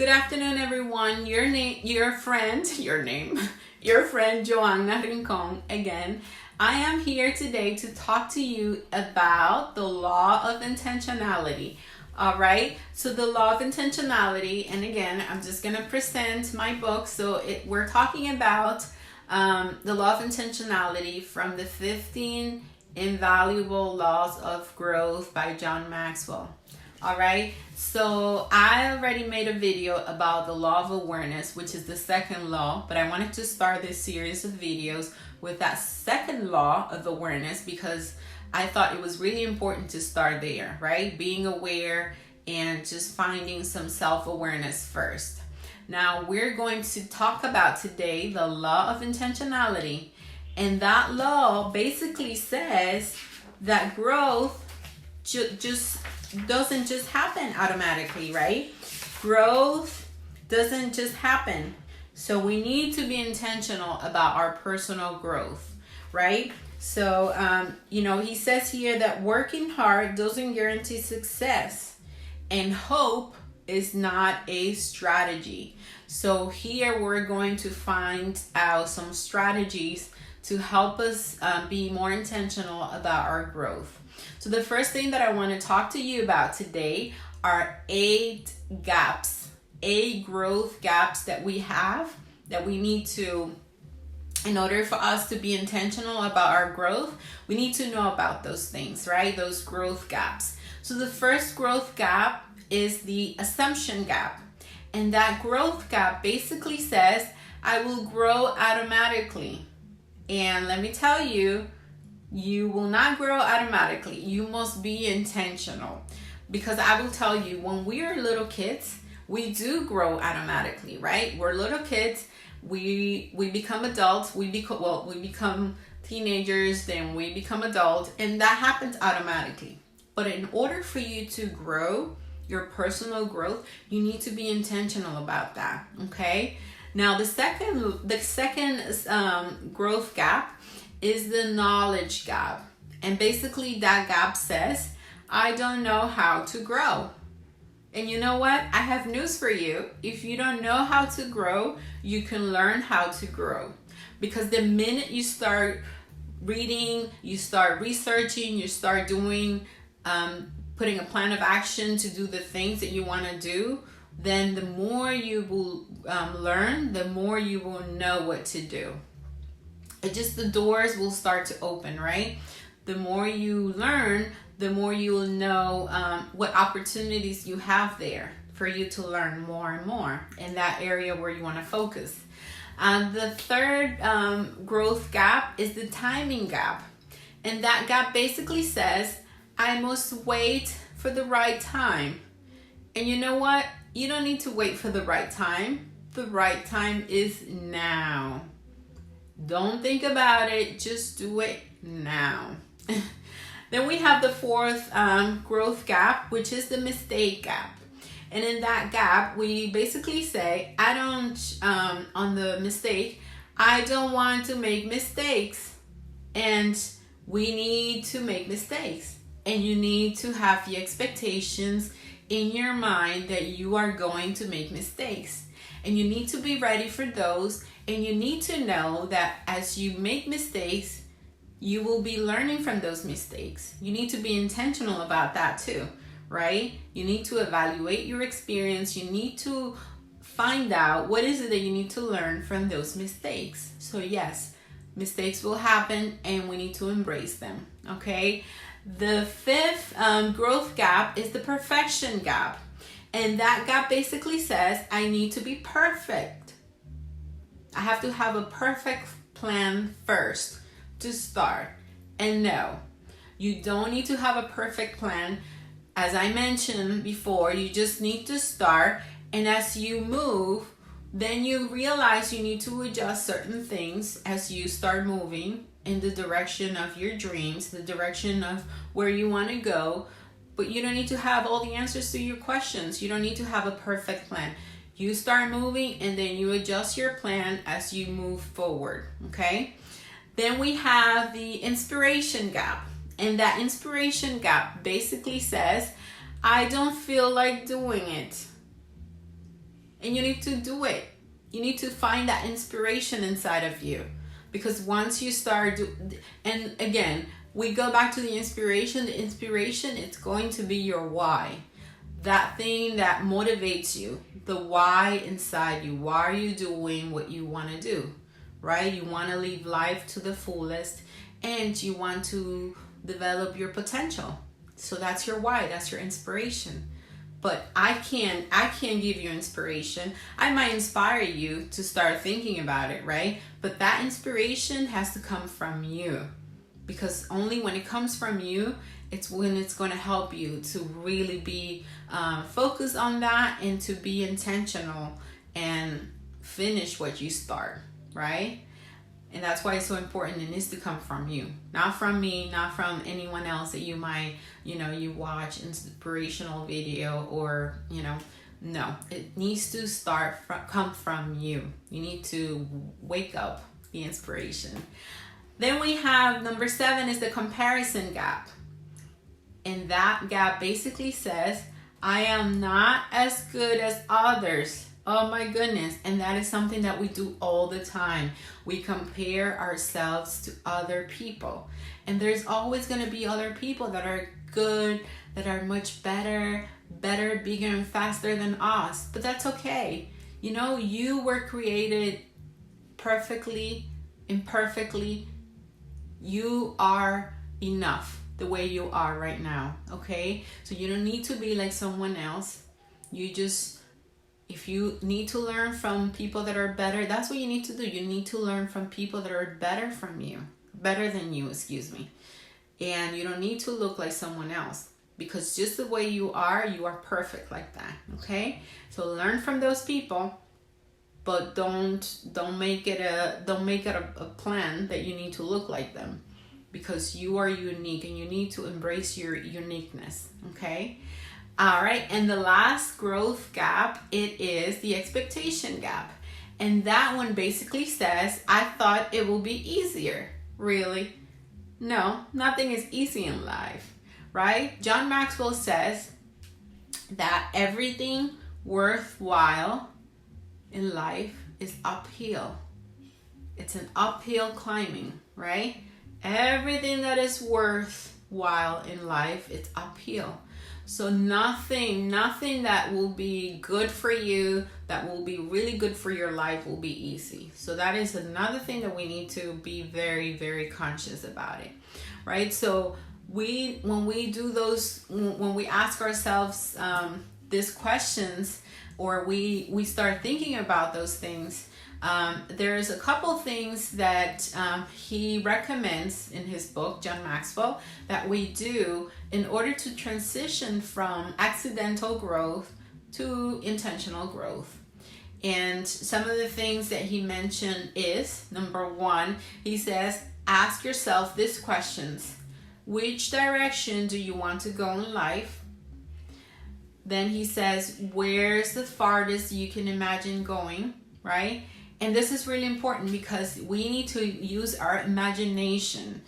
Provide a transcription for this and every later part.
Good afternoon, everyone. Your friend Johanna again. I am here today to talk to you about the law of intentionality. All right. So the law of intentionality, and again, I'm just gonna present my book. We're talking about the law of intentionality from the 15 Invaluable Laws of Growth by John Maxwell. All right, so I already made a video about the law of awareness, which is the second law, but I wanted to start this series of videos with that second law of awareness because I thought it was really important to start there, right? Being aware and just finding some self-awareness first. Now we're going to talk about today the law of intentionality, and that law basically says that growth doesn't just happen automatically, right? Growth doesn't just happen. So we need to be intentional about our personal growth, right? So, he says here that working hard doesn't guarantee success, and hope is not a strategy. So here we're going to find out some strategies to help us be more intentional about our growth. So the first thing that I want to talk to you about today are 8 growth gaps that we have that we need to, in order for us to be intentional about our growth, we need to know about those things, right? Those growth gaps. So the first growth gap is the assumption gap. And that growth gap basically says, I will grow automatically. And let me tell you, you will not grow automatically. You must be intentional. Because I will tell you, when we are little kids, we do grow automatically, right? We're little kids. We become adults. We become teenagers, then we become adults, and that happens automatically. But in order for you to grow your personal growth, you need to be intentional about that. Okay. Now the second growth gap is the knowledge gap. And basically that gap says, I don't know how to grow. And you know what? I have news for you. If you don't know how to grow, you can learn how to grow. Because the minute you start reading, you start researching, you start doing, putting a plan of action to do the things that you want to do, then the more you will learn, the more you will know what to do. The doors will start to open, right? The more you learn, the more you will know what opportunities you have there for you to learn more and more in that area where you want to focus. The third growth gap is the timing gap. And that gap basically says, I must wait for the right time. And you know what? You don't need to wait for the right time. The right time is now. Don't think about it, just do it now. Then we have the fourth growth gap, which is the mistake gap. And in that gap, we basically say, on the mistake, I don't want to make mistakes. And we need to make mistakes. And you need to have the expectations in your mind that you are going to make mistakes. And you need to be ready for those. And you need to know that as you make mistakes, you will be learning from those mistakes. You need to be intentional about that too, right? You need to evaluate your experience. You need to find out what is it that you need to learn from those mistakes. So yes, mistakes will happen and we need to embrace them, okay? The fifth growth gap is the perfection gap. And that gap basically says, I need to be perfect. I have to have a perfect plan first to start. And no, you don't need to have a perfect plan. As I mentioned before, you just need to start. And as you move, then you realize you need to adjust certain things as you start moving in the direction of your dreams, the direction of where you want to go. But you don't need to have all the answers to your questions. You don't need to have a perfect plan. You start moving and then you adjust your plan as you move forward, okay? Then we have the inspiration gap. And that inspiration gap basically says, I don't feel like doing it. and you need to do it. You need to find that inspiration inside of you, because once you start and again, we go back to the inspiration. The inspiration, it's going to be your why. That thing that motivates you, the why inside you. Why are you doing what you want to do, right? You want to live life to the fullest, and you want to develop your potential. So that's your why, that's your inspiration. But I can't give you inspiration. I might inspire you to start thinking about it, right? But that inspiration has to come from you, because only when it comes from you, it's when it's going to help you to really be focused on that, and to be intentional and finish what you start, right? And that's why it's so important. It needs to come from you, not from me, not from anyone else that you might, you watch inspirational video, or, no, it needs to come from you. You need to wake up the inspiration. Then we have number 7 is the comparison gap. And that gap basically says, I am not as good as others. Oh my goodness. And that is something that we do all the time. We compare ourselves to other people. And there's always going to be other people that are good, that are much better, bigger and faster than us. But that's okay. You were created perfectly, imperfectly. You are enough the way you are right now, okay? So you don't need to be like someone else. If you need to learn from people that are better, that's what you need to do. You need to learn from people that are better than you, And you don't need to look like someone else, because just the way you are perfect like that, okay? So learn from those people, but don't make it a plan that you need to look like them, because you are unique and you need to embrace your uniqueness, okay? All right, and the last growth gap, it is the expectation gap. And that one basically says, I thought it will be easier. Really? No, nothing is easy in life, right? John Maxwell says that everything worthwhile in life is uphill. It's an uphill climbing, right? Everything that is worthwhile in life, it's uphill. So nothing that will be good for you, that will be really good for your life, will be easy. So that is another thing that we need to be very, very conscious about it, right? So when we ask ourselves these questions, or we start thinking about those things, there's a couple things that he recommends in his book, John Maxwell, that we do in order to transition from accidental growth to intentional growth. And some of the things that he mentioned is, number 1, he says, ask yourself these questions. Which direction do you want to go in life? Then he says, where's the farthest you can imagine going, right? And this is really important, because we need to use our imagination.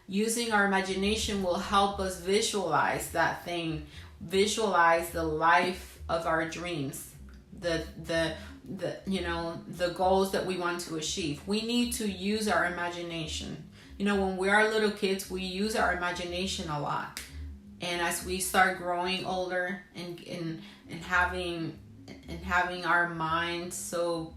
Using our imagination will help us visualize that thing, visualize the life of our dreams, the goals that we want to achieve. We need to use our imagination. When we are little kids, we use our imagination a lot. And as we start growing older and having our mind so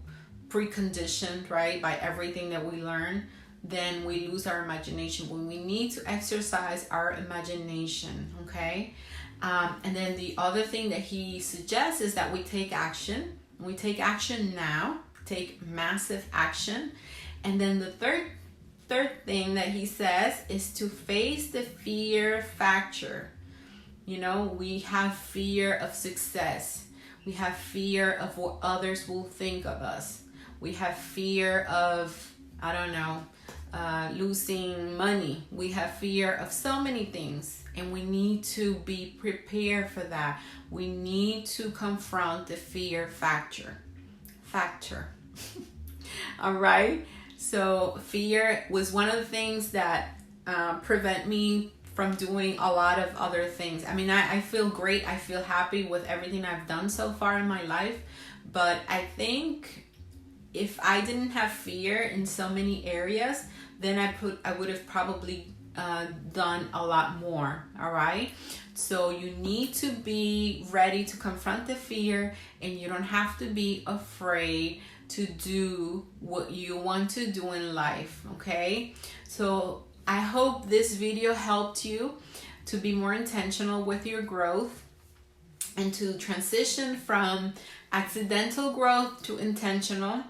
preconditioned, right, by everything that we learn, then we lose our imagination. When we need to exercise our imagination, okay? And then the other thing that he suggests is that we take action. We take action now, take massive action. And then the third thing that he says is to face the fear factor. We have fear of success. We have fear of what others will think of us. We have fear of, losing money. We have fear of so many things, and we need to be prepared for that. We need to confront the fear factor. All right. So fear was one of the things that prevent me from doing a lot of other things. I feel great. I feel happy with everything I've done so far in my life, But I think if I didn't have fear in so many areas, then I would have probably done a lot more. All right, so you need to be ready to confront the fear, and you don't have to be afraid to do what you want to do in life. Okay, so I hope this video helped you to be more intentional with your growth and to transition from accidental growth to intentional.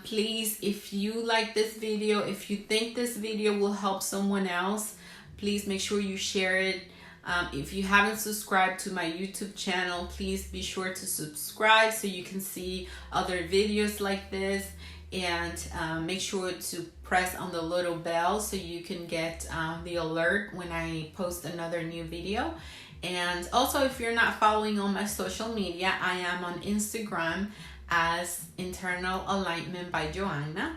Please, if you like this video, if you think this video will help someone else, please make sure you share it. If you haven't subscribed to my YouTube channel, please be sure to subscribe so you can see other videos like this, and make sure to press on the little bell so you can get the alert when I post another new video. And also, if you're not following on my social media, I am on Instagram as Internal Alignment by Johanna,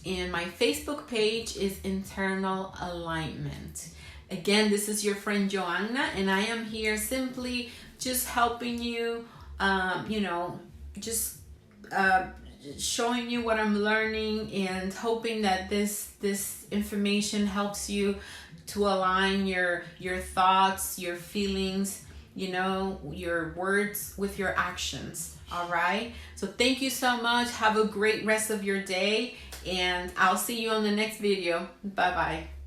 and my Facebook page is Internal Alignment. Again, this is your friend Johanna, and I am here simply just helping you, showing you what I'm learning, and hoping that this information helps you to align your thoughts, your feelings, your words with your actions. All right, so thank you so much. Have a great rest of your day, and I'll see you on the next video. Bye bye.